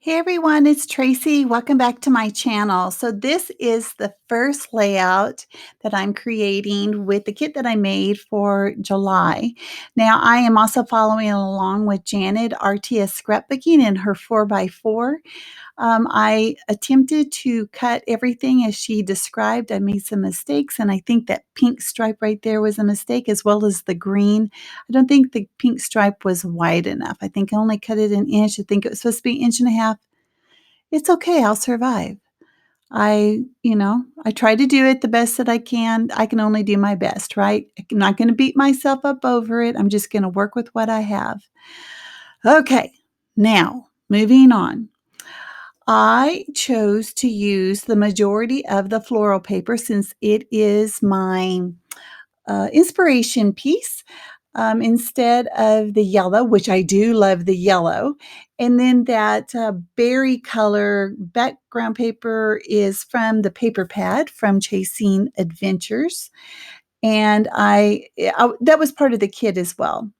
Hey everyone, it's Tracy. Welcome back to my channel. So this is the first layout that I'm creating with the kit that I made for July. Now I am also following along with Janet RTS scrapbooking in her 4x4. I attempted to cut everything as she described. I made some mistakes, and I think that pink stripe right there was a mistake, as well as the green. I don't think the pink stripe was wide enough. I think I only cut it an inch. I think it was supposed to be an inch and a half. It's okay, I'll survive. I try to do it the best that I can. I can only do my best, right? I'm not gonna beat myself up over it. I'm just gonna work with what I have. Okay, now moving on. I chose to use the majority of the floral paper since it is my inspiration piece, instead of the yellow, which I do love the yellow. And then that berry color background paper is from the paper pad from Chasing Adventures. And that was part of the kit as well.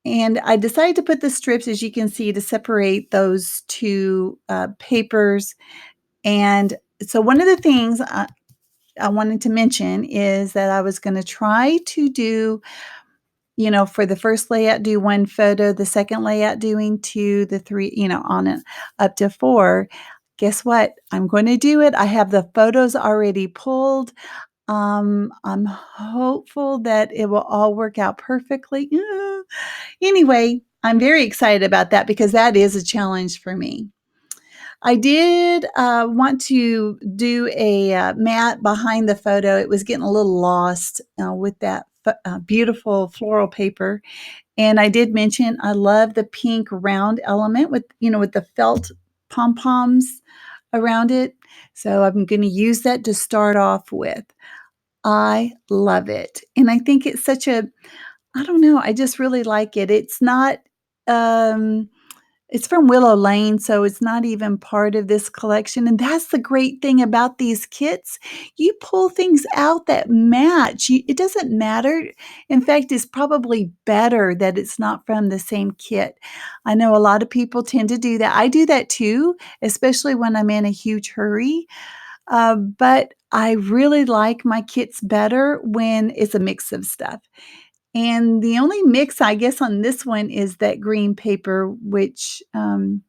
And I decided to put the strips, as you can see, to separate those two papers. And so one of the things I wanted to mention is that I was going to try to do, for the first layout, do one photo, the second layout doing two, the three, on it up to four. Guess what? I'm going to do it. I have the photos already pulled. I'm hopeful that it will all work out perfectly. Anyway, I'm very excited about that because that is a challenge for me. I did want to do a mat behind the photo. It was getting a little lost with that beautiful floral paper. And I did mention I love the pink round element with the felt pom-poms around it. So I'm going to use that to start off with. I love it. And I think it's I don't know, I just really like it. It's not, it's from Willow Lane, so it's not even part of this collection, and that's the great thing about these kits. You pull things out that match. It doesn't matter. In fact, it's probably better that it's not from the same kit. I know a lot of people tend to do that. I do that too, especially when I'm in a huge hurry. But I really like my kits better when it's a mix of stuff. And the only mix, I guess, on this one is that green paper, which I'm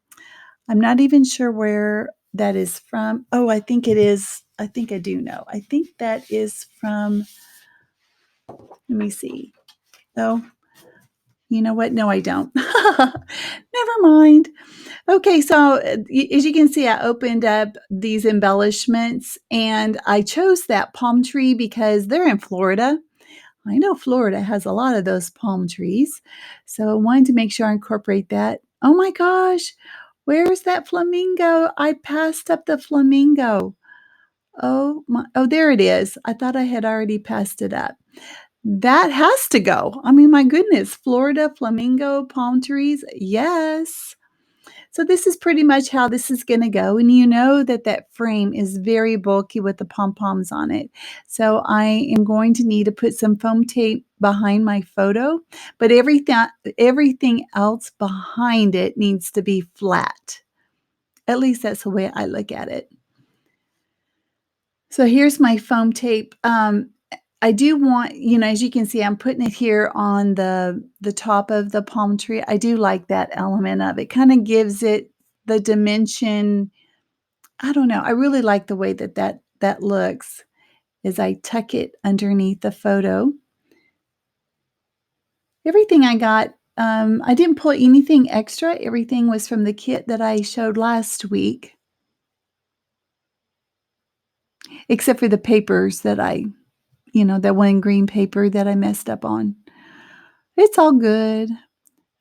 not even sure where that is from. Oh, I think it is. I think I do know. I think that is from, let me see. Oh, you know what? No, I don't. Never mind. Okay, so as you can see, I opened up these embellishments and I chose that palm tree because they're in Florida. I know Florida has a lot of those palm trees. So I wanted to make sure I incorporate that. Oh my gosh, where's that flamingo? I passed up the flamingo. Oh, there it is. I thought I had already passed it up. That has to go. I mean, my goodness, Florida, flamingo, palm trees. Yes. So this is pretty much how this is going to go. And you know that that frame is very bulky with the pom-poms on it. So I am going to need to put some foam tape behind my photo, but everything else behind it needs to be flat. At least that's the way I look at it. So here's my foam tape. I do want, as you can see, I'm putting it here on the top of the palm tree. I do like that element of it. Kind of gives it the dimension. I don't know. I really like the way that looks as I tuck it underneath the photo. Everything I got, I didn't pull anything extra. Everything was from the kit that I showed last week, except for the papers that one green paper that I messed up on. It's all good.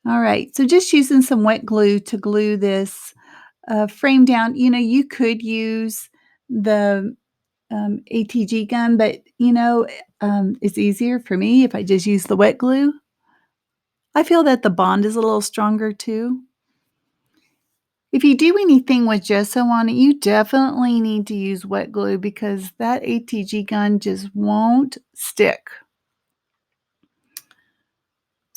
All right, so just using some wet glue to glue this frame down. You could use the ATG gun, but it's easier for me if I just use the wet glue. I feel that the bond is a little stronger too. If you do anything with gesso on it, you definitely need to use wet glue because that ATG gun just won't stick.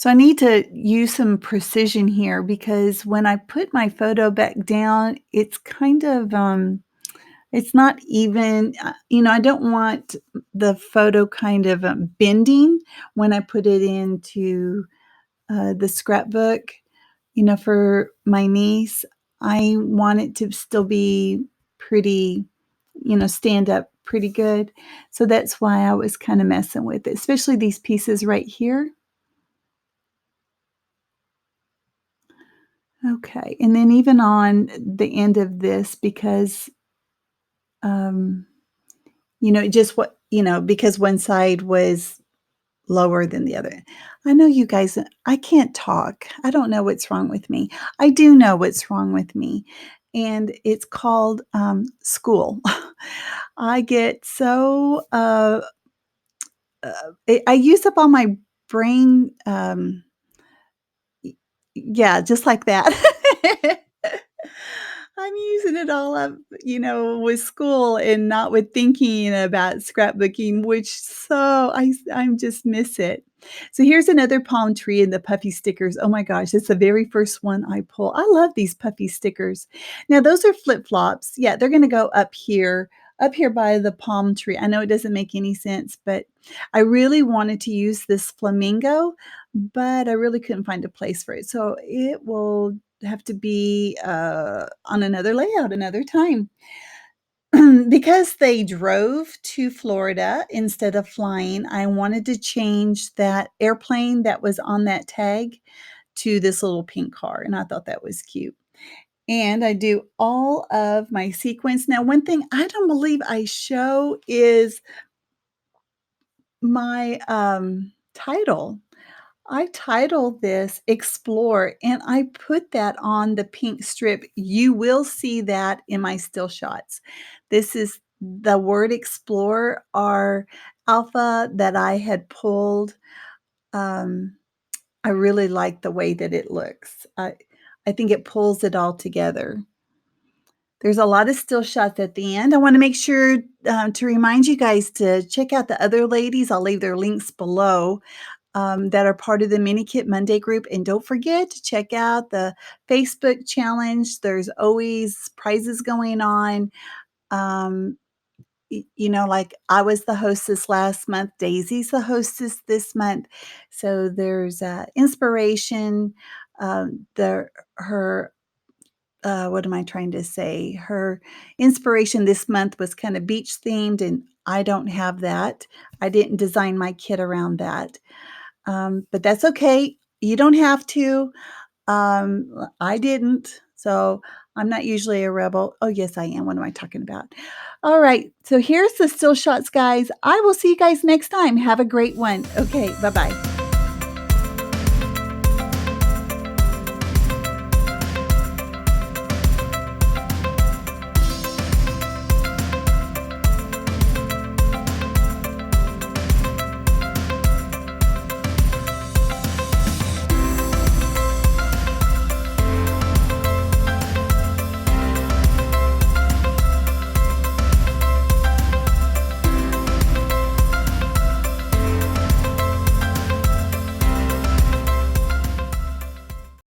So I need to use some precision here because when I put my photo back down, it's kind of, it's not even, I don't want the photo kind of, bending when I put it into, the scrapbook, for my niece. I want it to still be pretty, stand up pretty good. So that's why I was kinda messing with it, especially these pieces right here. Okay, and then even on the end of this because, um, just because one side was lower than the other. I know you guys I can't talk. I don't know what's wrong with me. I do know what's wrong with me, and it's called, school. I get so, I use up all my brain, y yeah, just like that. I'm using it all up, with school and not with thinking about scrapbooking, which I'm just miss it. So here's another palm tree and the puffy stickers. Oh my gosh, it's the very first one I pull. I love these puffy stickers. Now those are flip-flops. Yeah, they're gonna go up here by the palm tree. I know it doesn't make any sense, but I really wanted to use this flamingo, but I really couldn't find a place for it. So it will have to be, on another layout another time. Because they drove to Florida instead of flying, I wanted to change that airplane that was on that tag to this little pink car, and I thought that was cute. And I do all of my sequins. Now, one thing I don't believe I show is my, title. I titled this Explore, and I put that on the pink strip. You will see that in my still shots. This is the word explore or alpha that I had pulled. Um, I really like the way that it looks. I think it pulls it all together. There's a lot of still shots at the end. I wanna make sure, to remind you guys to check out the other ladies. I'll leave their links below that are part of the Mini Kit Monday group. And don't forget to check out the Facebook challenge. There's always prizes going on. Um, like I was the hostess last month. Daisy's the hostess this month. So there's inspiration. Her what am I trying to say? Her inspiration this month was kind of beach themed, and I don't have that. I didn't design my kit around that. But that's okay. You don't have to. I didn't. So I'm not usually a rebel. Oh, yes, I am. What am I talking about? All right. So here's the still shots, guys. I will see you guys next time. Have a great one. Okay. Bye bye.